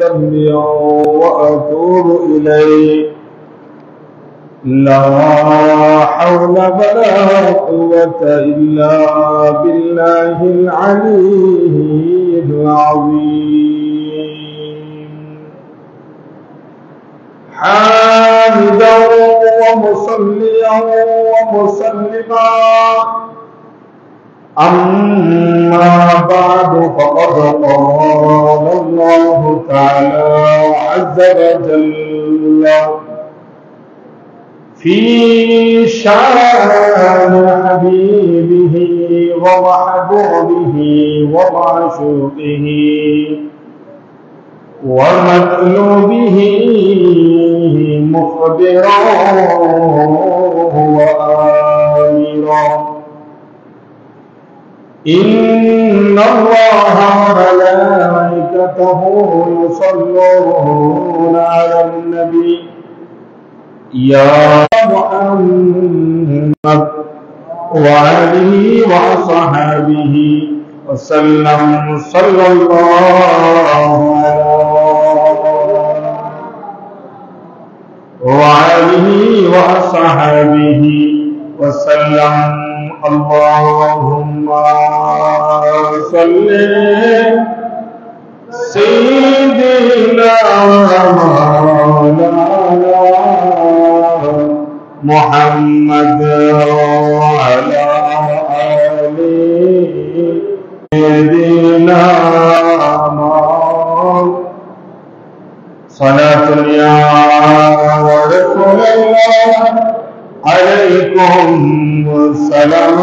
ذنب وأتوب إليه لا حول ولا قوة إلا بالله العلي العظيم حامدا ومصليا ومسلما أما بعد فقد قال الله تعالى عز وجل في شان حبيبه ومحبوبه ومعشوقه ومطلوبه مخبرا وآمرا إن الله وملائكته يصلون على النبي يا محمد وآله وصحبه وسلم صلى الله وآله وصحبه وسلم اللهم صل سيدنا مولانا محمد وعلى آل سيدنا صلاة يا رسول الله عليكم والسلام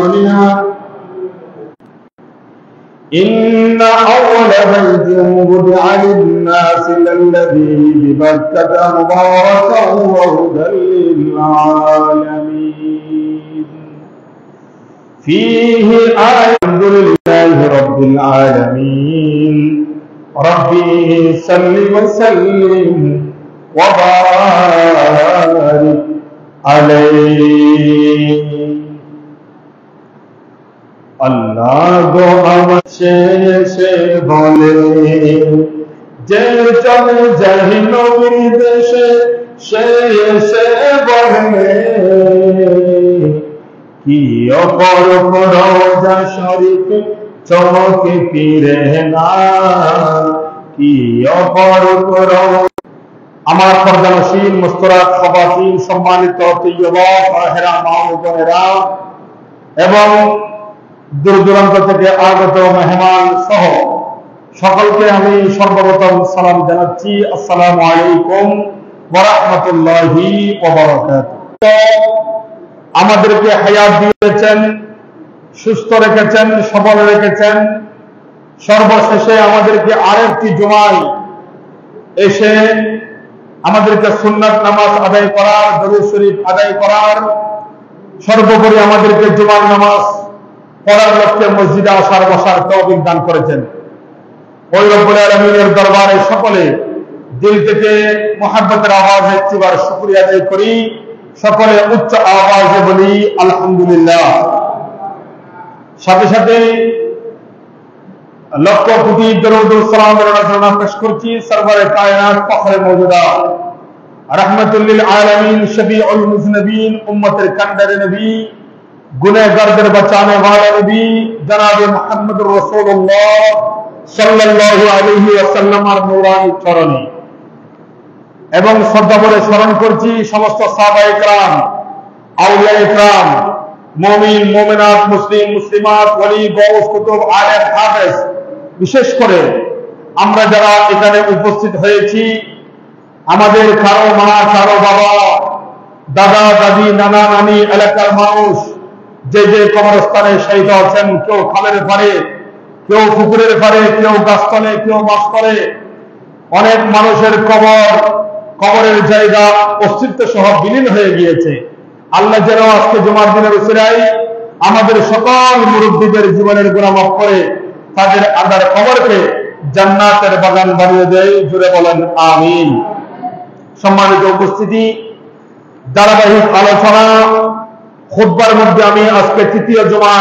إن أول بيت وضع للناس للذي ببكة مباركا وهدى للعالمين فيه الحمد لله رب العالمين ربي صل وسلم وبارك عليه আল্লাহ গো আমার শেষে বলে যে চলে যাই নবীর দেশে সে এসে বলে কি অপরূপ রওজা শরীফ চমকে ফিরে না কি অপরূপ রওজা আমার পর্দানশীল মুস্তরাত খাওয়াতিন সম্মানিত তৈয়বা তাহেরা মা ও বোনেরা এবং দূর দূরান্ত থেকে আগত মেহমান সহ সকলকে আমি সর্বপ্রথম সালাম জানাচ্ছি আসসালামু আলাইকুম ওয়া রাহমাতুল্লাহি ওয়া বারাকাতুহু। আমাদেরকে হায়াত দিয়েছেন, সুস্থ রেখেছেন, সবল রেখেছেন, সর্বশেষে আমাদেরকে আরেকটি জুমায় এসে আমাদেরকে সুন্নাত নামাজ আদায় করার, দরুদ শরীফ আদায় করার, সর্বোপরি আমাদেরকে জুমার নামাজ পড়ার লক্ষ্যে মসজিদে আসার বসার তৌফিক দান করেছেন। ওই রব্বুল আলামিনের দরবারে সকলে দিল থেকে মুহাব্বতের আওয়াজে একটিবার শুকরিয়া আদায় করি, সকলে উচ্চ আওয়াজে বলি আলহামদুলিল্লাহ। সাথে সাথে লক্ষ কোটি দরুদ ও সালাম পেশ করছি সরওয়ারে কায়নাত ফখরে মওজুদা রাহমাতুল লিল আলামিন শফিউল মুজনিবিন উম্মতের কান্ডারে নবী গুনাহগারদের বাঁচানে वाला নবী জনাবে মুহাম্মদুর রাসূলুল্লাহ সাল্লাল্লাহু আলাইহি ওয়াসাল্লামের নূরানী চরণে এবং শ্রদ্ধা ভরে স্মরণ করছি সমস্ত সাহাবায়ে কেরাম, আউলিয়ায়ে কেরাম, মুমিন মুমিনাত, মুসলিম মুসলিমাত, ওলি গৌস কুতুব আলেম হাফেজ, বিশেষ করে আমরা যারা এখানে উপস্থিত হয়েছি আমাদের কারো মা, কারো বাবা, দাদা দাদি, নানা নানি, এলাকার মানুষ যে যে কবরস্থানে শহীদ আছেন, কেউ খালের পারে, কেউ পুকুরের পারে, কেউ গাছতলে, কেউ মাছতলে, অনেক মানুষের কবরের জায়গা অস্তিত্ব সহ বিলীন হয়ে গিয়েছে। আল্লাহ যেন আজকে জুমার দিনের উসিলায় আমাদের সকল মুরব্বীদের জীবনের গুনাহ মাফ করে তাদের আদার কবরকে জান্নাতের বাগান বানিয়ে দেয়। জুড়ে বলেন আমিন। সম্মানিত উপস্থিতি, ধারাবাহিক আলোচনা খুতবার মধ্যে আমি আজকে তৃতীয় জুমা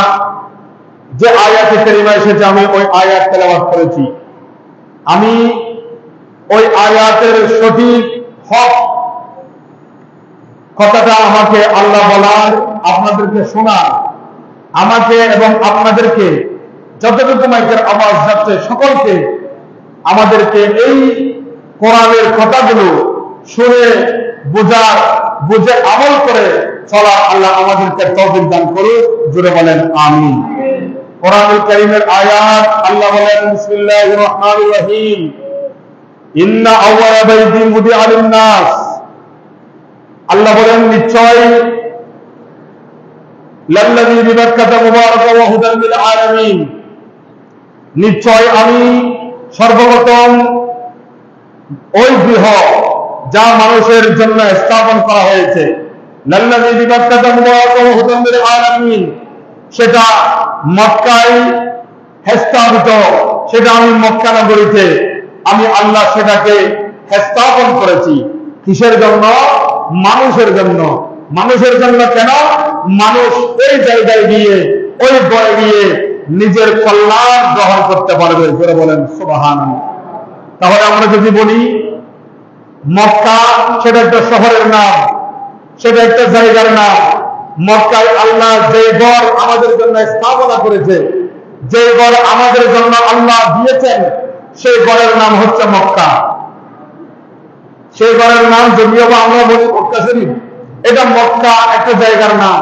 যে আয়াতে কারিমা এসেছে আমি ওই আয়াত তেলাওয়াত করেছি। আমি ওই আয়াতের সঠিক হক কথাটা আমাকে আল্লাহ বলার, আপনাদেরকে শোনার, আমাকে এবং আপনাদেরকে যতটুকু মাইকের আওয়াজ যাচ্ছে সকলকে আমাদেরকে এই কোরআনের কথাগুলো শুনে বুঝে আমল করে চলা আল্লাহ আমাদেরকে তৌফিক দান করুন। জোরে বলেন আমিন। কোরআনুল কারীমের আয়াত, আল্লাহ বলেন বিসমিল্লাহির রহমানির রহিম, ইন্না আউওয়ালা বাইতিন উদিআ লিন-নাস। আল্লাহ বলেন নিশ্চয় লাল্লাযী বিবাক্কাতা মুবারাকান ওয়া হুদাল লিল আলামিন, নিশ্চয় আমি সর্বপ্রথম ওই গৃহ যা মানুষের জন্য স্থাপন করা হয়েছে, লাল্লাযী বিবাক্কাতা মুবারাকান ওয়া হুদাল লিল আলামিন, সেটা মক্কায় স্থাপিত, সেটা আমি মক্কা নগরীতে আমি আল্লাহ সেটাকে স্থাপন করেছি। কিসের জন্য? মানুষের জন্য। মানুষের জন্য কেন? মানুষ ওই জায়গায় গিয়ে ওই ঘরে গিয়ে নিজের কল্যাণ গ্রহণ করতে পারবে। করে বলেন সুবহানাল্লাহ। তাহলে আমরা যদি বলি মক্কা সেটা একটা শহরের নাম, সেটা একটা জায়গার নাম। মক্কায় আল্লাহ যে ঘর আমাদের জন্য স্থাপনা করেছে, যে ঘর আমাদের জন্য আল্লাহ দিয়েছেন, সেই ঘরের নাম হচ্ছে মক্কা। সেই ঘরের নাম যদিও বা আমরা বলি মক্কা শরীফ, এটা মক্কা একটা জায়গার নাম।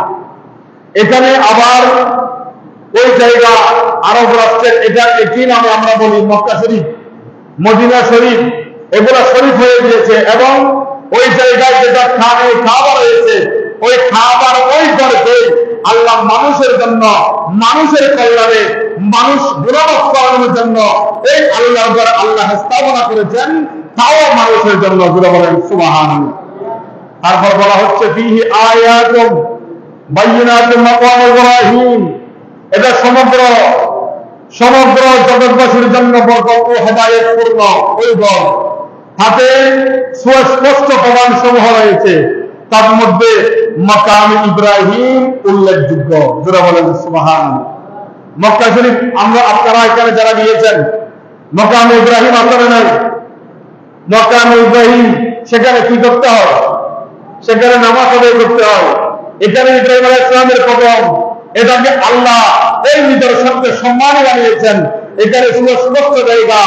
এখানে আবার ওই জায়গা আরব রাষ্ট্রের এটা একই নামে আমরা বলি মক্কা শরীফ, মদিনা শরীফ, এগুলা শরীফ হয়ে গিয়েছে। এবং ওই জায়গায় যেটা খানে কাবা রয়েছে, ওই কাবার ওই ঘরকে আল্লাহ মানুষের জন্য, মানুষের কল্যাণে, মানুষ গুণামুক্ত করানোর জন্য এই আল্লাহর ঘর আল্লাহ স্থাপনা করেছেন, তাও মানুষের জন্য। গুলো বলেন সুবহানাল্লাহ। তারপর বলা হচ্ছে ফীহি আয়াতুম বায়্যিনাতুম মাকাম ইব্রাহিম, এটা সমগ্র জগৎবাসীর জন্য বরকত ও হেদায়েত পূর্ণ ওই ঘর। তাতে সুস্পষ্ট প্রমাণ সমূহ রয়েছে, তার মধ্যে মাকাম ইব্রাহিম উল্লেখযোগ্য। যারা বলেন সুবহানাল্লাহ। মক্কা শরীফ আপনারা এখানে যারা গিয়েছেন, মাকাম ইব্রাহিম আপনারা নাই। মাকাম ইব্রাহিম সেখানে কি করতে হয়? সেখানে নামাজ আদায় করতে হয়। এখানে ইব্রাহিম আলাইহিস সালামের কবর, এটাকে আল্লাহ এই নিদর্শনকে সম্মানে বানিয়েছেন। এখানে সুস্পষ্ট জায়গা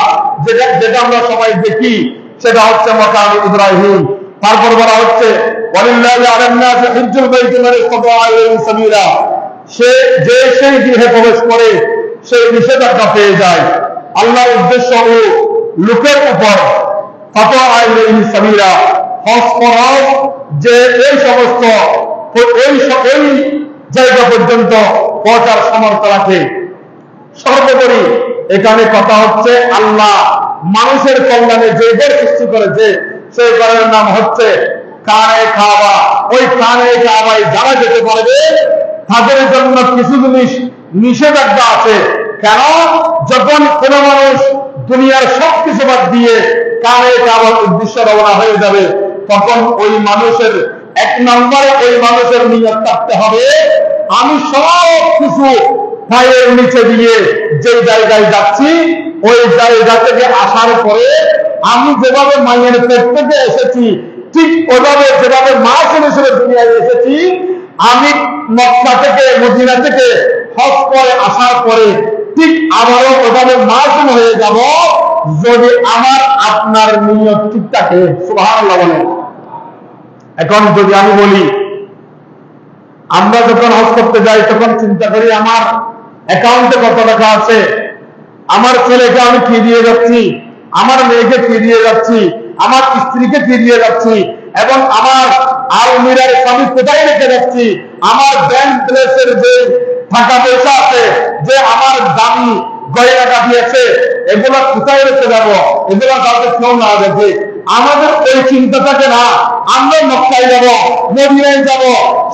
যেটা আমরা সবাই দেখি, সেটা হচ্ছে মাকাম ইব্রাহিম। তারপর বলা হচ্ছে ওয়ালিল্লাহি আলান নাসি হিজ্জুল বাইতি মান ইসতাতাআ ইলাইহি সাবিলা, সে যে সেই গৃহে প্রবেশ করে সেই নিষেধাজ্ঞা পেয়ে যায়। আল্লাহর উদ্দেশ্য ও লোকের উপর ফাতাআ ইলাইহি সাবিলা, হজ ফরজ, যে এই সমস্ত ওই জায়গা পর্যন্ত পৌঁছার সামর্থ্য রাখে। সর্বোপরি এখানে কথা হচ্ছে আল্লাহ মানুষের কল্যাণে যে ঘর সৃষ্টি করেছে, সেই ঘরের নাম হচ্ছে কানে কাবা। ওই কানে কাবায় যারা যেতে পারবে তাদের জন্য কিছু জিনিস নিষেধাজ্ঞা আছে। কেন? যখন কোন মানুষ দুনিয়ার সবকিছু বাদ দিয়ে কানে কাবার উদ্দেশ্যে রওনা হয়ে যাবে, তখন ওই মানুষের এক নম্বরে ওই মানুষের নিয়ত থাকতে হবে, আমি সব কিছু পায়ের নিচে দিয়ে যে জায়গায় যাচ্ছি, ওই জায়গা থেকে আসার পরে আমি যেভাবে মায়ের পেট থেকে এসেছি, ঠিক ওইভাবে যেভাবে মা ছেলে দুনিয়ায় এসেছি, আমি মক্কা থেকে মদিনা থেকে হজ করে আসার পরে ঠিক আবারও ওইভাবে মা ছেলে হয়ে যাব, যদি আমার আপনার নিয়ত ঠিক থাকে। সুবহানাল্লাহ বলেন। এখন যদি আমি বলি, আমরা যখন হজ করতে যাই তখন চিন্তা করি আমার অ্যাকাউন্টে কত টাকা আছে, আমার ছেলেকে আমি কি দিয়ে যাচ্ছি, আমার মেয়েকে কি দিয়ে যাচ্ছি, আমার স্ত্রীকে কি দিয়ে যাচ্ছি, এবং আমার আলমিরার আমি কোথায় রেখে যাচ্ছি, আমার ব্যাংক ব্যালেন্সের যে টাকা পয়সা আছে, যে আমার দামি গয়না দিয়েছে, এগুলো কোথায় রেখে যাবো, এগুলো কাউকে কেউ না দেখে। আমাদের ওই চিন্তা থাকে না, আমরা মক্কায় যাব, মদিনায় যাব,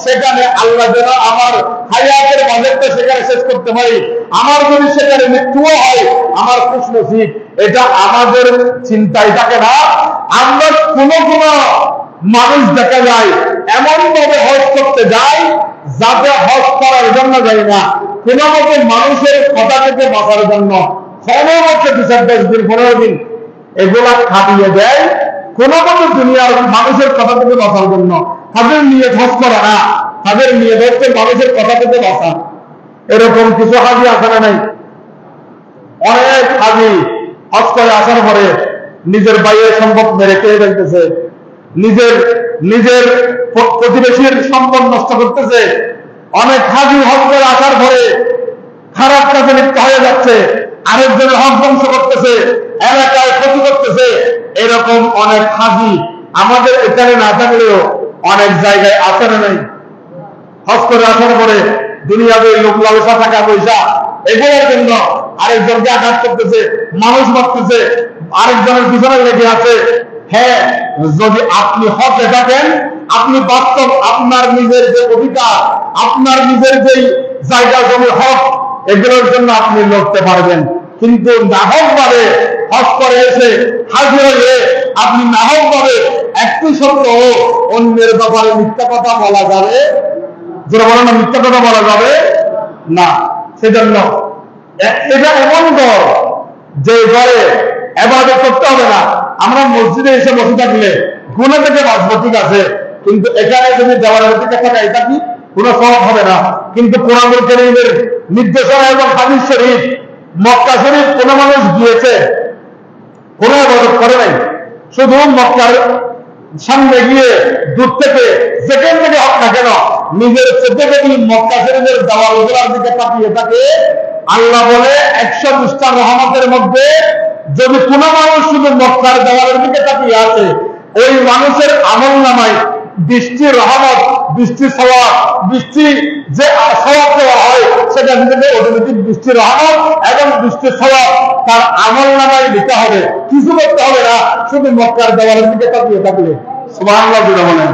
সেখানে আল্লাহ যেন আমার হায়াতের বাজেটটা সেখানে শেষ করতে পারি, আমার যদি সেখানে মৃত্যুও হয় আমার খুশনসিব, এটা আমাদের চিন্তায় থাকে না। আমরা কোনো মানুষ দেখা যায় এমন ভাবে হজ করতে যায় যাতে হজ করার জন্য যায় না, কোনো মতে মানুষের কথা থেকে বাঁচার জন্য। কোনো মতে 2-10 দিন 15 দিন এগুলা খাটিয়ে দেয় কোন মতো দুনিয়ার মানুষের কথা থেকে বাঁচার জন্য। তাদের নিয়ে হজ করা না, তাদের নিয়ে হচ্ছে মানুষের কথা থেকে বাঁচা। এরকম কিছু হাজি আছে না নাই? অনেক হাজি হজ করে আসার পরে নিজের বাইরের সম্পদ মেরে খেয়ে ফেলতেছে, নিজের নিজের প্রতিবেশীর সম্পদ নষ্ট করতেছে। অনেক হাজি হজ করে আসার পরে খারাপ কাজে লিপ্ত হয়ে যাচ্ছে, আরেকজনের হক ধ্বংস করতেছে, এলাকায় ক্ষতি করতেছে। এরকম অনেক হাজি আমাদের এখানে না থাকলেও অনেক জায়গায় আছে না নাই? হজ করে আসার পরে দুনিয়াতে লোক লালসা, টাকা পয়সা এগুলোর জন্য আরেকজনকে আঘাত করতেছে, মানুষ মারতেছে, আরেকজনের পিছনে লেগে আছে। হ্যাঁ, যদি আপনি হকে থাকেন, আপনি বাস্তব আপনার নিজের যে অধিকার, আপনার নিজের যেই জায়গা জমি হক, এগুলোর জন্য আপনি লড়তে পারবেন। কিন্তু নাহক ভাবে হজ করে এসে হাজির হয়ে আপনি নাহক ভাবে একটি শব্দ অন্যের ব্যাপারে মিথ্যা কথা বলা যাবে, যেটা বলে না, মিথ্যা কথা বলা যাবে না। সেজন্য এটা এমন ঘর যে ঘরে ইবাদত করতে হবে না। আমরা মসজিদে এসে বসে থাকলে গুনাহ থেকে বাঁচবো, ঠিক আছে, কিন্তু এখানে যদি দেওয়ালের দিকে তাকাই থাকি কোনো সওয়াব হবে না। কিন্তু কোরআনুল কারীমের নির্দেশনা এবং হাদিস শরীফ, মক্কা শরীফ কোন মানুষ গিয়েছে, কোন ইবাদত করে নাই, শুধু মক্কার সামনে গিয়ে দূর থেকে যেখান থেকে হোক না কেন নিজের চোখে যদি মক্কা শরীফের দেওয়ালগুলোর দিকে তাকিয়ে থাকে, আল্লাহ বলে 120টা রহমতের মধ্যে যদি কোন মানুষ শুধু মক্কার দেওয়ালের দিকে তাকিয়ে আছে, ওই মানুষের আমল নামায় 20টি রহমত, 20টি সওয়াব, 20টি যে সওয়াব দেওয়া হয় সেটা থেকে অটোমেটিক 20টি রহমত এবং 20টি সওয়াব তার আমল নামায় দিতে হবে। কিছু করতে হবে না, শুধু মক্কার দেওয়ালের দিকে তাকিয়ে থাকলে। সুবহানাল্লাহ বলেন।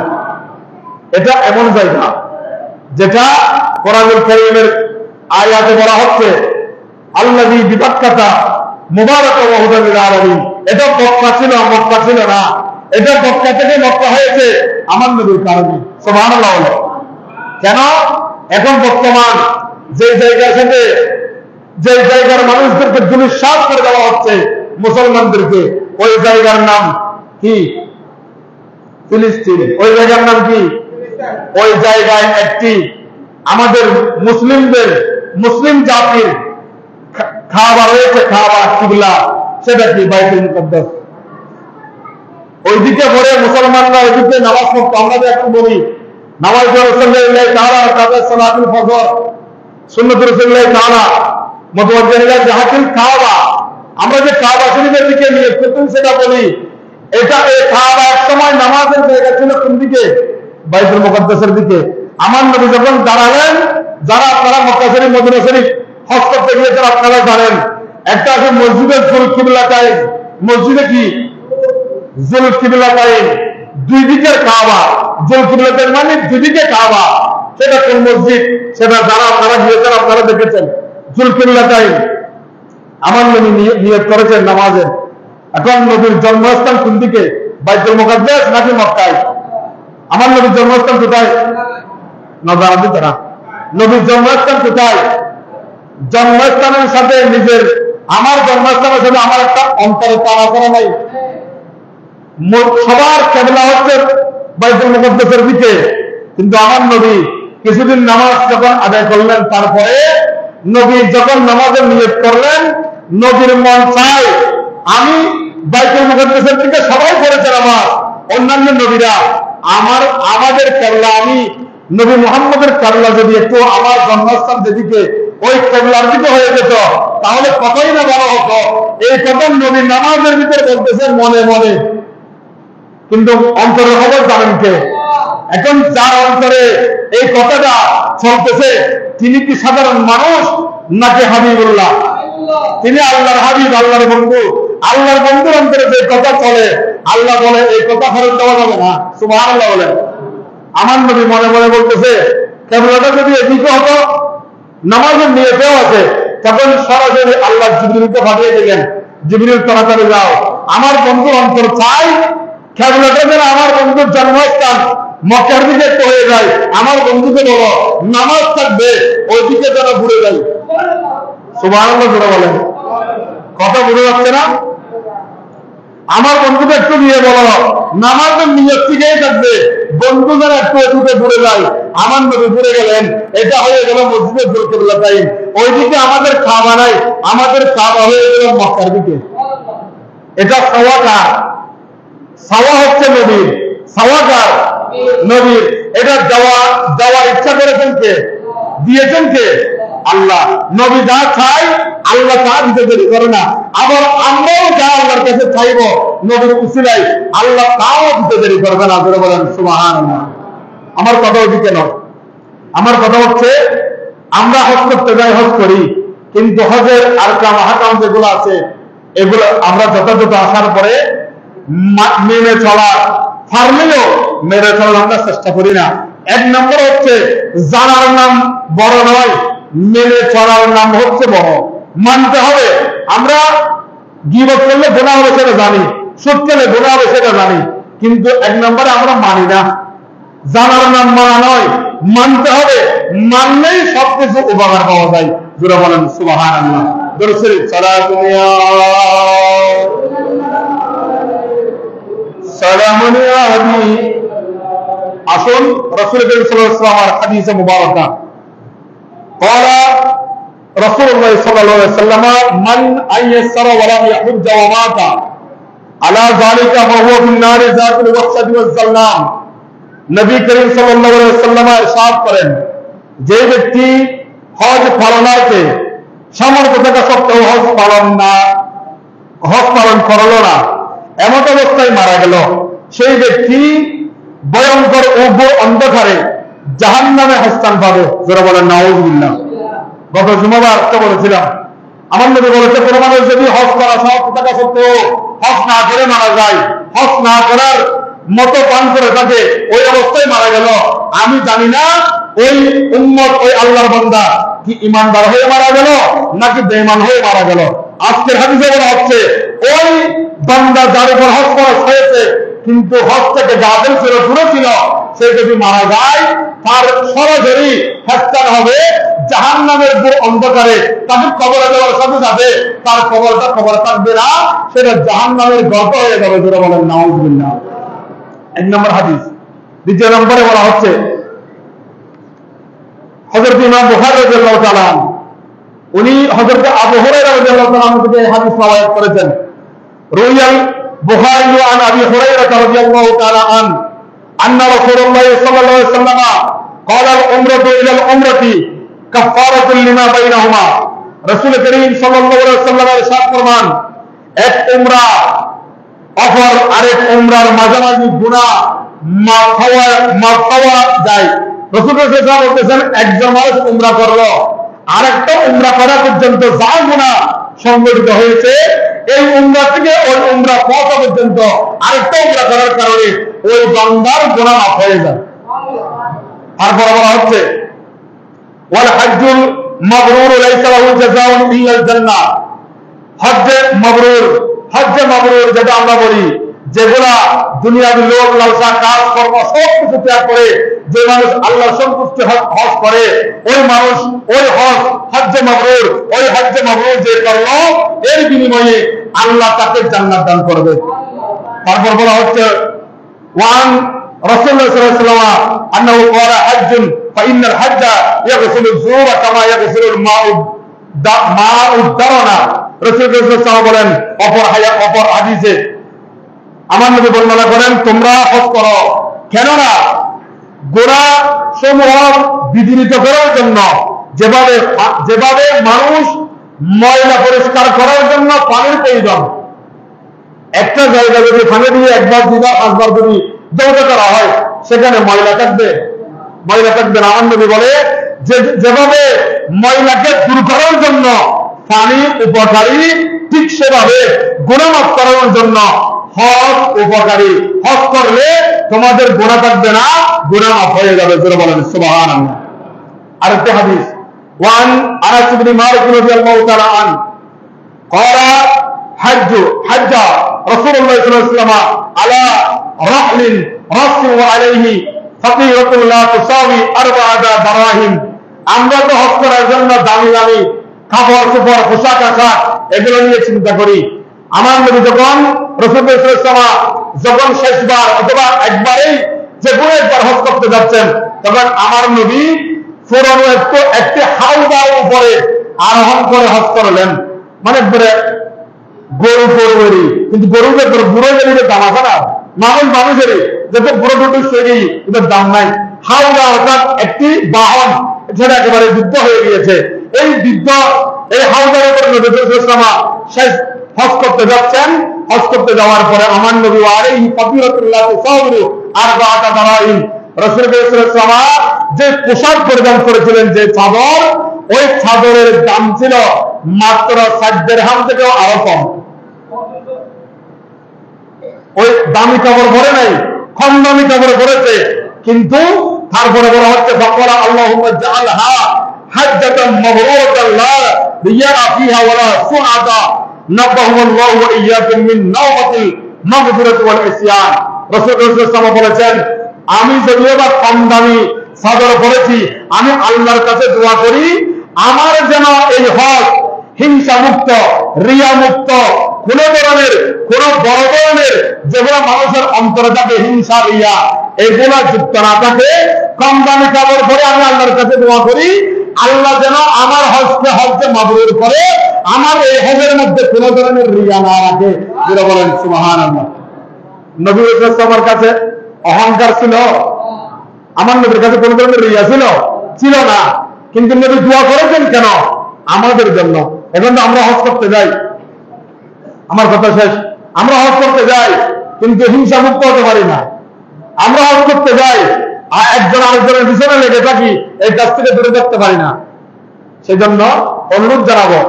এটা এমন জায়গা যেটা কোরআনুল কারীমের আয়াতে বলা হচ্ছে আল্লাযী বিবাক্কাতা মুবারাকান ওয়া হুদাল লিল আলামিন। এটা মক্কা ছিল, মক্কা ছিল না, এটা মক্কা থেকে মক্কা হয়েছে আমার নবীর কারণে। সুবহানাল্লাহ। কেন? এখন বর্তমান যে জায়গার সাথে যে জায়গার মানুষদেরকে দুলিশাত করে দেওয়া হচ্ছে মুসলমানদেরকে, ওই জায়গার নাম কি? ফিলিস্তিন। ওই জায়গার নাম কি? ওই জায়গায় একটি আমাদের মুসলিমদের, মুসলিম জাতির কাবা রয়েছে, কাবা কিবলা, সেটা কি? বাইতুল মুকাদ্দাস। ওইদিকে পড়ে মুসলমানরা ওইদিকে নামাজ পড়তো। আমরা যে এখন বলি নামাজ রাসূলুল্লাহ তাআলা কাবা সালাতুল ফজর সুন্নাতুর রাসূলুল্লাহ তাআলা মুতাওয়াজ্জিহ জাহাতুল কাবা, আমরা যে কাবা শরীফের দিকে নিয়ে প্রথম সেটা বলি, এটা এই কাবা এক সময় নামাজের জায়গা ছিল কোন দিকে? বাইতুল মুকাদ্দাসের দিকে। আমার নবী যখন দাঁড়ালেন, যারা আপনারা মক্কা শরীফ, মদিনা শরীফ হজ করতে গিয়েছেন আপনারা জানেন, একটা আছে মসজিদের জুল কিবলা টাইম, মসজিদে কি জুল কিবলা টাইম, দুই দিকের কাবা। জুল কিবলা টাইম মানে দুই দিকে কাবা। সেটা কোন মসজিদ? সেটা যারা আপনারা গিয়েছেন আপনারা দেখেছেন। জুল কিবলা টাইম আমার নবী নিয়ত করেছেন নামাজের। এখন নবীর জন্মস্থান কোন দিকে? বাইতুল মুকাদ্দাস নাকি মক্কায়? আমার নবীর জন্মস্থান কোথায়? না জানা দিত না। নবীর জন্মস্থান কোথায়? জন্মস্থানের সাথে নিজের, আমার জন্মস্থানের সাথে আমার একটা অন্তরে টানা করা নাই। সবার কেবলা হচ্ছে বাইতুল মুকাদ্দাসের দিকে, কিন্তু আমার নবী কিছুদিন নামাজ যখন আদায় করলেন, তারপরে নবী যখন নামাজের নিয়ত করলেন, নবীর মন চায় আমি বাইতুল মুকাদ্দাসের দিকে, সবাই করেছে নামাজ, অন্যান্য নবীরা, আমাদের কেবলা, আমি নবী মুহাম্মদের কেবলা যদি একটু আমার জন্মস্থান যেদিকে ওই কেবলার দিকে হয়ে যেত তাহলে কতই না বড় হতো। এই কথা নবী নামাজের ভিতরে বলতেছেন মনে মনে, কিন্তু অন্তরের খবর জানেন কে? এখন যার অন্তরে এই কথাটা চলতেছে তিনি কি সাধারণ মানুষ নাকি হাবিবুল্লাহ? তিনি আল্লাহর হাবিব, আল্লাহর বন্ধু। আল্লাহর বন্ধুর অন্তরে যে কথা চলে, আল্লাহ বলে এই কথা ফেরত দেওয়া যাবে না। সুবহানাল্লাহ বলেন। আমার নবী মনে মনে বলতেছে কেবলাটা যদি এদিকে হতো, নামাজের নিয়তেও আছে, তখন সরাসরি আল্লাহ জিবরিলকে পাঠিয়ে দিলেন, জিবরিল তাড়াতাড়ি যাও, আমার বন্ধুর অন্তর চাই কেবলাটা যেন আমার বন্ধুর জন্মস্থান মক্কার দিকে একটু হয়ে যায়। আমার বন্ধুকে বলো নামাজ থাকবে ওই দিকে যেন ঘুরে যায়। সুবহানাল্লাহ জোরে বলেন। কথা বুঝে যাচ্ছে না? আমার বন্ধুকে একটু নিয়ে বলো, নামাজের নিয়ত থেকেই থাকবে। বন্ধু যেন একটু এদিকে ঘুরে যায়, আমার নবী ঘুরে গেলেন, এটা হয়ে গেল মসজিদের কিবলা টাইম। ওইদিকে আমাদের কাবা নাই, আমাদের কাবা হয়ে গেল মক্কার দিকে। এটা সাওয়াকার, সাওয়া হচ্ছে নবীর, সাওয়াকার নবীর। এটা দেওয়ার ইচ্ছা করেছেন কে? দিয়েছেন কে? আল্লাহ। নবী যা চাই আল্লাহ তা দিতে দেরি করে না। আবার আমরাও যা আল্লাহর কাছে চাইব নবীর উসিলায়, আল্লাহ তাও দিতে দেরি করবে না। ধরে বলেন সুবহানাল্লাহ। আমার কথা ওইদিকে নয়, আমার কথা হচ্ছে আমরা হজ করতে যাই, হজ করি, কিন্তু হজের আরকাম আহকাম যেগুলো আছে এগুলো আমরা যথাযথ আসার পরে মেনে চলা, পারলেও মেনে চলার আমরা চেষ্টা করি না। এক নম্বর হচ্ছে জানার নাম বড় নয়, মেনে চলার নাম হচ্ছে বড়। মানতে হবে, আমরা গীবত করলে গুনাহ হবে সেটা জানি, সুদ খেলে গুনাহ হবে সেটা জানি, কিন্তু এক নম্বরে আমরা মানি না। জানার নাম মানা নয়, মানতে হবে। মানলেই সবকিছু উপকার পাওয়া যায়। জোরে বলেন সুবহানাল্লাহ। দরুদ শরীফ সালাতুন ইয়া সালামুন ইয়া হাবিব। আসুন রাসূল করিম সাল্লাল্লাহু আলাইহি ওয়াসাল্লামের হাদিসে মুবারাকা। قال رسول الله صلى الله عليه وسلم من أيسر ولم يحج ومات على ذلك فهو في النار ذات الوحشة والظلام। নবী করিম সাল্লাল্লাহু আলাইহি ওয়াসাল্লাম ইরশাদ করেন, যে ব্যক্তি হজ পালনাকে সামর্থ্য থাকা সত্ত্বেও হজ পালন করলো না, এমন অবস্থায় মারা গেল, সেই ব্যক্তি ভয়ঙ্কর উগ্র অন্ধকারে জাহান্নামে স্থান পাবে। যারা বলেন নাউযুবিল্লাহ। গত জুমাবার তো বলেছিলাম, আমার নবী বলেছে কোন মানুষ যদি হজ করা সামর্থ্য থাকা সত্ত্বেও হজ না করে মারা যায়, হজ না করার মতো পান করে থাকে, ওই অবস্থায় মারা গেল, আমি জানি না ওই উম্মত, ওই আল্লাহর বান্দা কি ইমানদার হয়ে মারা গেল নাকি বেঈমান হয়ে মারা গেল। আজকের হাদিসে বলা হচ্ছে ওই বান্দা যার উপর হজ ফরজ হয়েছে কিন্তু হজ থেকে গাফিল ছিল, দূরে ছিল, সে যদি মারা যায় তার সরাসরি হত্যা হবে জাহান্নামের অন্ধকারে। তাকে কবরে দেওয়ার সাথে সাথে তার কবরে থাকবে না, সেটা জাহান্নামের গর্ত হয়ে যাবে। যারা বলেন নাউযুবিল্লাহ। এক নম্বর হাদিস। দ্বিতীয় নম্বরে বলা হচ্ছে হযরত ইমাম বুখারী রাদিয়াল্লাহু তাআলা উনি হযরত আবু হুরায়রা রাদিয়াল্লাহু তাআলা থেকে এই হাদিস রওয়ায়াত করেছেন। রুয়াল বুখারী আন আবি হুরায়রা রাদিয়াল্লাহু তাআলা আন্না রাসূলুল্লাহ সাল্লাল্লাহু আলাইহি ওয়াসাল্লাম قال العمرة إلى العمرة كفارة لما بينهما। রাসূল করিম সাল্লাল্লাহু আলাইহি ওয়াসাল্লাম ইরশাদ ফরমান, এক উমরা অপর আরেক উমরার মাঝামাঝি গুনাহ মাফ হওয়া যায়। রাসূল সাল্লাল্লাহু আলাইহি ওয়াসাল্লাম বলতেছেন, একজন মানুষ উমরা করলো, আরেকটা উমরা করা পর্যন্ত যা গুনাহ সংঘটিত হয়েছে, এই উমরা থেকে ওই উমরা পৌঁছা পর্যন্ত আরেকটা উমরা করার কারণে ওই বান্দার গুনাহ মাফ হয়ে যায়। তারপর বলা হচ্ছে ওয়াল হাজ্জুল মাবরুর লাইসা লাহু জাযাউন ইল্লাল জান্নাহ। হজ্জে মাবরুর যেটা আমরা বলি, যেগুলা দুনিয়াবি লোভ লালসা কাজ কর্ম সব কিছু ত্যাগ করে যে মানুষ আল্লাহর সন্তুষ্টি হজ করে, ওই মানুষ ওই হজ্জে মাবরুর যে করলো, এর বিনিময়ে আল্লাহ তাকে জান্নাত দান করবে। তারপর বলা হচ্ছে ওয়ান রাসূলুল্লাহ সাল্লাল্লাহু আলাইহি ওয়াসাল্লাম আন্নাহু ক্বালা হাজ্জুন ফাইন্নাল হাজ্জা ইয়াগসিলু যুনুবা কামা ইয়াগসিলুল মাউ দারনা। রাসূলুল্লাহ সাল্লাল্লাহু আলাইহি ওয়াসাল্লাম বলেন অপর হাদিসে আমার নবী বর্ণনা করেন, তোমরা হজ করো, কেননা গুনাহ সমূহ বিদীর্ণ করার জন্য যেভাবে মানুষ ময়লা পরিষ্কার করার জন্য পানির প্রয়োজন, একটা জায়গা যদি পানি দিয়ে একবার দুবার পাঁচবার যদি দৌড়ে করা হয়, সেখানে ময়লা থাকবে না। আমার নবী বলে যেভাবে ময়লাকে দূর করার জন্য পানি উপকারী, ঠিক সেভাবে গুনাহ মাফ করার জন্য হজ উপকারী। হজ করলে তোমাদের গুনাহ থাকবে না, গুনাহ মাফ হয়ে যাবে। জোরে বলেন সুবহানাল্লাহ। আরেকটা হাদিস ওয়ান আনাস ইবনে মালিক রাদিয়াল্লাহু তাআলা আন قال حج رسول الله صلى الله عليه وسلم على رحل رأس وعليه فقيرة لا تساوي 4 دراهم। আমরা তো হজ করার জন্য দামি কাপড় চোপড় পোশাক আশাক এগুলো নিয়ে চিন্তা করি, আমার নবী যখন রাসূলুল্লাহ যখন শেষবার অথবা একবারেই যে কোনো একবার হজ করতে যাচ্ছেন, তখন আমার নবী পুরনো একটি হাউদার উপরে আরোহণ করে হজ করলেন। মানে গরু পড়বেরই, কিন্তু গরুদের বুড়ো গেলে দাম আছে না, মানুষেরই যাতে বুড়ো টুটু সেরেই এদের দাম নাই। হাউদা অর্থাৎ একটি বাহন, সেটা একেবারে যুদ্ধ হয়ে গিয়েছে। এই হাউদার উপরে নবী শেষ হজ করতে যাচ্ছেন। হজ করতে যাওয়ার পরে আমার নবী আলাইহি ফাদিলাতুল্লাহ তাসাউরু আরবাআতা দারাইম, রাসূলুল্লাহ যে পোশাক পরিধান করেছিলেন, যে চাদর, ওই চাদরের দাম ছিল মাত্র 60 দিরহাম থেকেও আরো কম। ওই দামি কাপড় পরে নাই, কম দামি কাপড় পরেছে, কিন্তু তারপরে বলা হচ্ছে ফাকালা আল্লাহুম্মা জাআলহা হাজ্জাতান মাবরুরাতান লা রিয়া ফিহা ওয়ালা সুআদা নাবাহুল্লাহু ওয়া ইয়্যাকুম মিন নাওমাতিল মাগফিরাতি ওয়াল ইসয়ান। রাসূলুল্লাহ বলেছেন, আমি যদিও বা কম দামি চাদর পরেছি, আমি আল্লাহর কাছে দোয়া করি আমার যেন এই হজ হিংসা মুক্ত, রিয়া মুক্ত, কোন ধরনের কোন বড় ধরনের যেগুলো মানুষের অন্তরে থাকে হিংসা রিয়া, এগুলা যুক্ত না থাকে। কম দামি কাপড় পরে আমি আল্লাহর কাছে দোয়া করি আল্লাহ যেন আমার হজকে মাবরুর করে, আমার এই হজের মধ্যে কোন ধরনের রিয়া না রাখে। যেটা বলেন সুবহানাল্লাহ। নবী আমার কাছে অহংকার ছিল? আমার নবীর কাছে কোন ধরনের রিয়া ছিল না, কিন্তু নবী দোয়া করেছেন কেন? আমাদের জন্য। এখন তো আমরা হজ করতে যাই, আমার কথা শেষ, আমরা হজ করতে যাই কিন্তু হিংসা মুক্ত হতে পারি না। আমরা হজ করতে যাই আর একজন আরেকজনের পিছনে লেগে থাকি, এই কাজ থেকে দূরে থাকতে পারি না। সেই জন্য অনুরোধ জানাবো,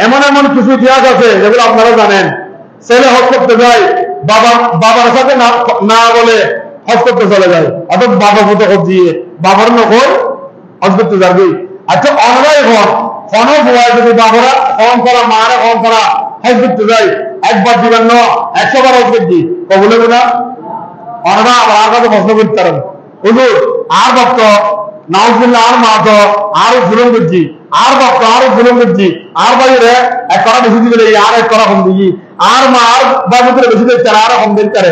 এমন এমন কিছু ইতিহাস আছে যেগুলো আপনারা জানেন। ছেলে হজ করতে যায়, বাবার সাথে না বলে হজ করতে চলে যায়, অর্থাৎ বাবা মতো হজ দিয়ে বাবার নকল হজ করতে যাবি। আচ্ছা অনরাই হজ কোনো ভয় যদি বাবারা হন করা, মারা হন করা হজ করতে যায়, একবার দিবেন না 100 বার হজ করছি কবলে না অনরা আবার আগে প্রশ্ন করতে পারেন হুজুর আর ভক্ত নাউজুবিল্লাহ আর মা তো আরো জুলুম করছি, আর ভক্ত আরো জুলুম করছি, আর বাইরে এক করা বেশি দিবে আর এক করা কম দিই, আর মা আর বাবুদের বেশি দিচ্ছে আরো কম দিতে।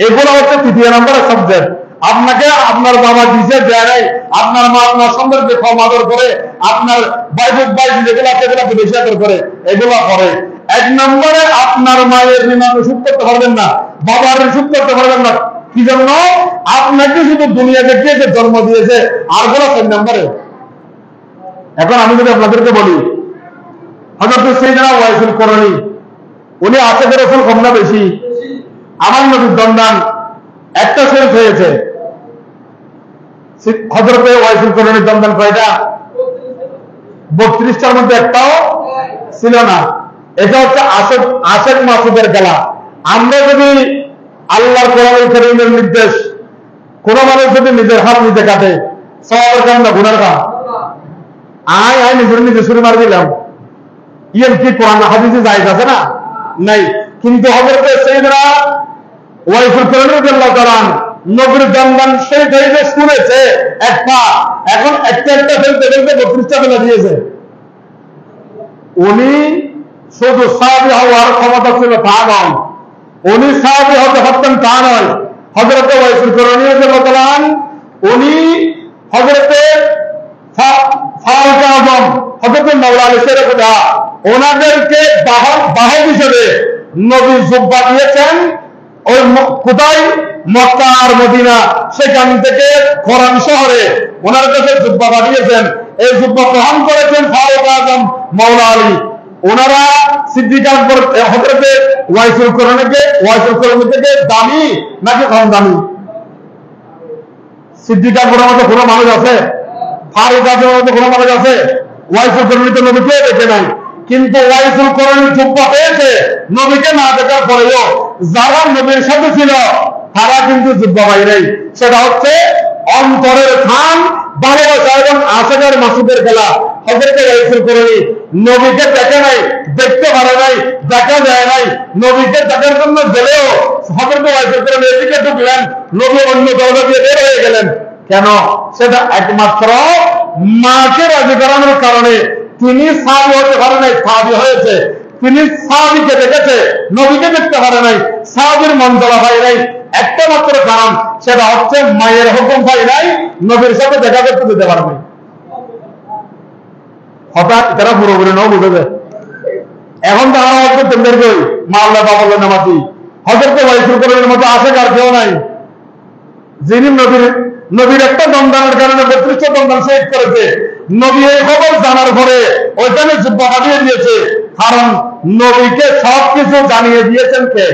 এগুলো হচ্ছে 3 নম্বরের সাবজেক্ট। আপনাকে আপনার বাবা দিছে দেয় নাই, আপনার মা আপনার সম্পর্কে কম আদর করে, আপনার বাইরে যেগুলো আছে এগুলোকে বেশি আদর করে, এগুলো করে। 1 নম্বরে আপনার মায়ের ঋণ আপনি শোধ করতে পারবেন না, বাবার ঋণ শোধ করতে পারবেন না। কি জন্য? আপনাকে শুধু দুনিয়াতে কে জন্ম দিয়েছে, আর গুলো 4 নম্বরে। এখন আমি যদি আপনাদেরকে বলি, হযরত সাইয়েদনা ওয়াইসুল করনী, উনি আশেকের রাসূল কম না বেশি? আমার নবীর দন্দান একটা শরীফ হয়েছে, হযরত ওয়াইসুল করনীর দন্দান কয়টা? 32টার মধ্যে একটাও ছিল না। এটা হচ্ছে আশেক মাসুদের খেলা। আমরা যদি আল্লাহর কোরআনুল কারীমের নির্দেশ, কোন মানুষ যদি নিজের হাত নিজে কাটে, সওয়াবের কাম না গুনার কাম? আয় নিজে শুরু মার দিলাম, ইয়ের কি কোরআন হাদিসে জায়েজ আছে না? নাই। কিন্তু হযরত সাইয়েদনা ওয়াইসুল করনী রাদিয়াল্লাহু তাআলা নবীর দন্দান সেই থেকে শুনেছে একটা, এখন একটা ফেলতে 32টা ফেলে দিয়েছে। উনি শুধু সাহাবী হওয়ার ক্ষমতা ছিল তা নয়, উনি সাহাবী হতে পারতেন তা নয়। হযরত ওয়াইসুল করনী রাদিয়াল্লাহু তাআলা উনি হযরত ফারুক আযম, হযরত মাওলা আলী শরীফা, ওনাদেরকে বাহক হিসেবে নবী জুব্বা দিয়েছেন। ওই কোথায়? মক্কা আর মদিনা, সেখান থেকে কোরআন শহরে ওনার কাছে জুব্বা পাঠিয়েছেন। এই জুব্বা গ্রহণ করেছেন ফারুক আযম, মাওলা আলী। ওনারা সিদ্দিক আকবর হযরত ওয়াইসুল করনী থেকে দামি নাকি কম দামি? সিদ্দিক আকবরের মতো কোনো মানুষ আছে? ফারুক আযমের মতো কোনো মানুষ আছে? ওয়াইসুল করনী তো নবীকে দেখে নাই, কিন্তু ওয়াইসুল করনী জুব্বা পেয়েছে নবীকে না দেখার পরেও। যারা নবীর সাথে ছিল তারা কিন্তু জুব্বা পাই নাই। সেটা হচ্ছে অন্তরের খান, ভালোবাসা এবং আশেকের মাসুদের খেলা। হযরত ওয়াইসুল করনী নবীকে দেখে নাই, দেখতে পারে নাই, দেখা যায় নাই। নবীকে দেখার জন্য গেলেও হযরত ওয়াইসুল করনী এদিকে ঢুকলেন, নবী অন্য দরজা দিয়ে বের হয়ে গেলেন। কেন? সেটা একমাত্র মাকে রাজি করানোর কারণে। তিনি সাহাবী হতে পারে নাই, সাহাবী হয়েছে। তিনি সাহাবীকে দেখেছে, নবীকে দেখতে পারে নাই। সাহাবীর মঞ্জলা পায় নাই একটা মাত্র কারণ, সেটা হচ্ছে মায়ের হুকুম পাই নাই, নবীর সাথে দেখা করতে যেতে পারে নাই। হঠাৎ তারা পুরোপুরি নাও বুঝে যায়। এখন তো আমার হয়তো তেমদের কই মা আল্লাহ বাবুল্লাহ নামাতি হজরত ওয়াইসুল করিমের মতো আসে আর কেউ নাই, যিনি নবীর একটা দমদানের কারণে 32টা দমদান শহীদ করেছে। নবী এই খবর জানার পরে ওইখানে জুব্বা পাঠিয়ে দিয়েছে, কারণ নবীকে সবকিছু জানিয়ে দিয়েছেন কে?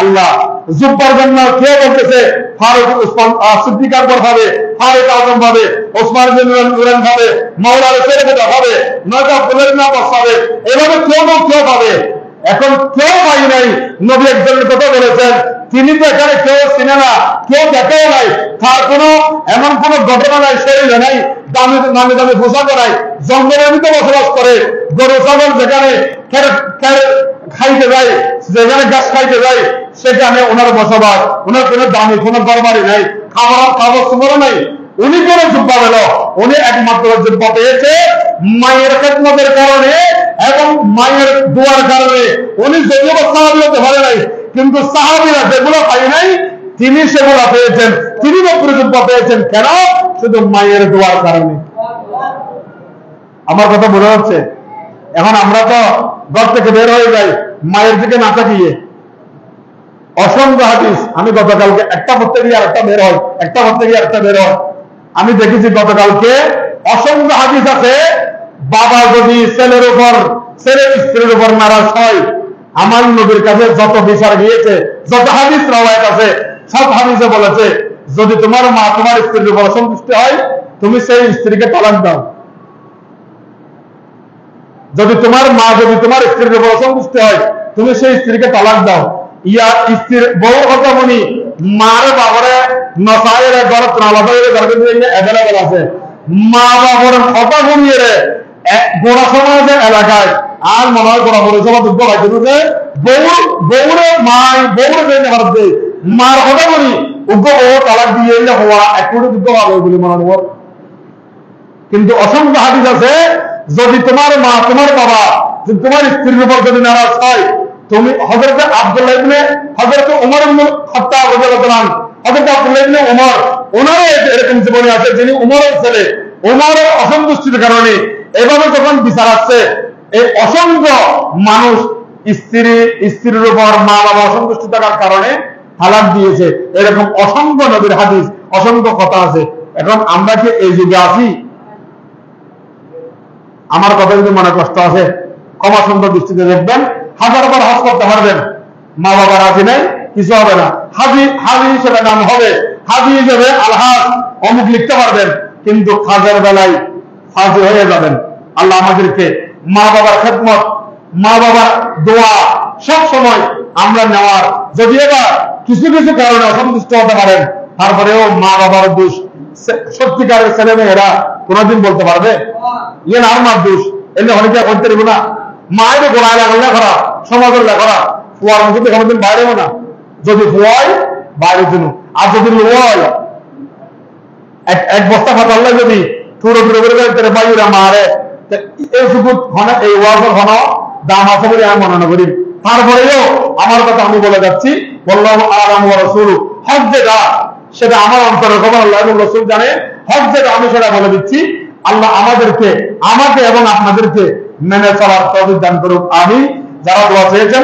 আল্লাহ। জুব্বার জন্য কে বলতেছে? ফারুক সিদ্দিক আকবর হবে, ফারুক আজম হবে, ওসমান বিন নুরাইন হবে, মাওলানা শরীফুল্লাহ হবে, নয়তো আব্দুল্লাহ ইবনে আব্বাস হবে, এভাবে কেউ পাবে। এখন কেউ পাই নাই। নবী একজনের কথা বলেছেন, তিনি তো এখানে কেউ চিনে না, কেউ দেখেও নাই, তার কোনো এমন কোনো ঘটনা নাই, শরীরে নাই, দামি দামি পোশাক নাই, জঙ্গলের ভিতরে বসবাস করে, গরু ছাগল যেখানে খাইতে যায়, যেখানে গাছ খাইতে যায়, সেখানে ওনার বসবাস, ওনার কোনো দামি কোনো গরবারি নাই, খাবার সুমরও নাই। উনি কোন জুব্বা পেল? উনি একমাত্র জুব্বা পেয়েছে মায়ের খেদমতের কারণে এবং মায়ের দোয়ার কারণে। উনি যদিও সাহাবী হতে পারে নাই, কিন্তু সাহাবীরা যেগুলো পাই নাই তিনি সেগুলো পেয়েছেন। তিনি মাত্র জুব্বা পেয়েছেন কেন? শুধু মায়ের দোয়ার কারণে। আমার কথা বোঝা যাচ্ছে? এখন আমরা তো ঘর থেকে বের হয়ে যাই মায়ের দিকে না তাকিয়ে। অসংখ্য হাদিস, আমি গতকালকে একটা পড়তে গিয়ে আরেকটা বের হয়, একটা পড়তে গিয়ে আরেকটা বের হয়। আমি দেখেছি গতকালকে অসংখ্য হাদিস আছে, বাবা যদি ছেলের উপর, ছেলের স্ত্রীর উপর নারাজ হয়, আমার নবীর কাছে যত বিচার গিয়েছে, যত হাদিস রাওয়ায়াত আছে, সব হাদিসে বলেছে যদি তোমার মা তোমার স্ত্রীর উপর অসন্তুষ্ট হয়, তুমি সেই স্ত্রীকে তালাক দাও। যদি তোমার মা যদি তোমার স্ত্রীর উপর অসন্তুষ্ট হয়, তুমি সেই স্ত্রীকে তালাক দাও। ইয়া স্ত্রীর বউ কথা বলি, মার বাবারে নসায়ের গরত নালাদের গর্ভে অ্যাভেলেবল আছে। মা বাবার কথা শুনিয়ে রে গোড়া সমাজের এলাকায় আর মনে হয় গোড়া পরিষেবা দুঃখ পাইছে যে বউরে মাই বউরে জেনে ভারতে মার কথা বলি উগ্র বউ তালাক দিয়ে হওয়া একটু দুঃখ পাবে বলে মনে হয়। কিন্তু অসংখ্য হাদিস আছে, যদি তোমার মা তোমার বাবা যদি তোমার স্ত্রীর উপর যদি নারাজ হয়, তুমি হযরত আব্দুল্লাহ ইবনে হযরত ওমর ইবনে খাত্তাব রাদিয়াল্লাহু আনহু, হযরত আব্দুল্লাহ ইবনে ওমর, ওনারও এরকম জীবনী আছে, যিনি ওমরের ছেলে, ওমরের অসন্তুষ্টির কারণে এভাবে যখন বিচার আসছে, এই অসংখ্য মানুষ স্ত্রীর উপর মা বাবা অসন্তুষ্ট থাকার কারণে তালাক দিয়েছে। এরকম অসংখ্য নবীর হাদিস, অসংখ্য কথা আছে। এখন আমরা কি এই যুগে আছি? আমার কথা যদি মনে কষ্ট আছে, ক্ষমা সুন্দর দৃষ্টিতে দেখবেন। 1000 বার হজ করতে পারবেন, মা বাবা রাজি নাই, কিছু হবে না। হাজি হিসেবে নাম হবে, হাজি হিসেবে আলহাজ অমুক লিখতে পারবেন, কিন্তু কাজের বেলায় ফাজি হয়ে যাবেন। আল্লাহ আমাদেরকে মা বাবার খেদমত, মা বাবার দোয়া সব সময় আমরা নেওয়ার, যদি এবার কিছু কিছু কারণে অসন্তুষ্ট হতে পারেন, তারপরেও মা বাবার দোষ সত্যিকারের ছেলে মেয়েরা কোনদিন বলতে পারবে ইয়ে না আমার দোষ, এলে অনেকে করতে দেবো না। মায়ের গোড়ায় লাগাল লেখা, সমাজের লেখা ফুয়ার মধ্যে কোনোদিন বাইরেও না। যদি ফুয়াই বাইরে দিন, আর যদি লোয় এক বস্তা ফাটাল্লা যদি টুরো টুরো করে বাইরা মারে, এই সুযোগ এই ওয়াজের ঘন দাম আছে বলে আমি মনে করি। তারপরেও আমার কথা আমি বলে যাচ্ছি, বললাম আলাম ওয়া রাসূলু, হক যেটা সেটা আমার অন্তরের খবর আল্লাহ এবং রাসূল জানে। হক যেটা আমি সেটা বলে দিচ্ছি। আল্লাহ আমাকে এবং আপনাদেরকে মেনে চলার তৌফিক দান করুক। আমিন। যারা দোয়া চেয়েছেন